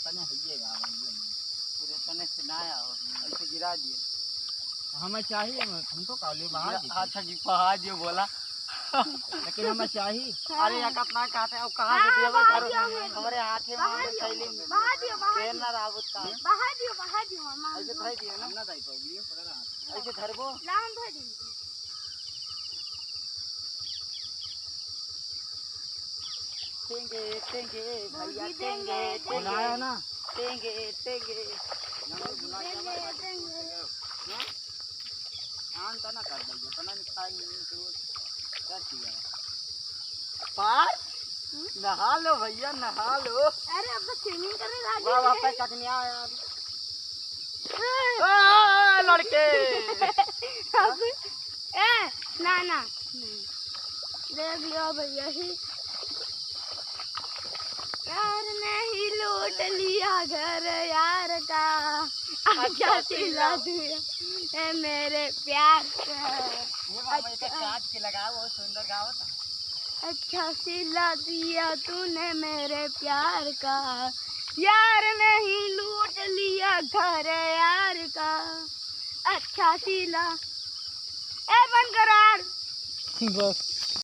तने हइएगा भैया पूरे तने से ना आओ ऐसे गिरा दिए हमें चाहिए हमको काले बाहर अच्छा जी पहा दियो बोला लेकिन हमें चाहिए। अरे या कितना कहते हैं कहां से देबो हमारे हाथे में थैली में पेन ना रावत का बाहर दियो मामा ऐसे धर दियो ना दाई पाऊंगी पकड़ा ऐसे धरबो लाम धर दी टेंगे टेंगे भैया टेंगे बुलाया ना टेंगे टेंगे आन तना कर दो तना निकाल तो क्या चाहिए पार नहा लो भैया नहा लो अरे अब स्विमिंग करने राजी वाह वाह पे कटनिया यार ओ लड़के अब ए ना दे दियो भैया ही यार ने ही लूट लिया घर यार का आजा सिला दिया ए मेरे प्यार का ये बाबा इसे काट के लगाओ बहुत सुंदर गाओ था अच्छा सिला दिया तूने मेरे प्यार का यार नहीं लूट लिया घर यार का अच्छा सिला ए बंद कर यार बस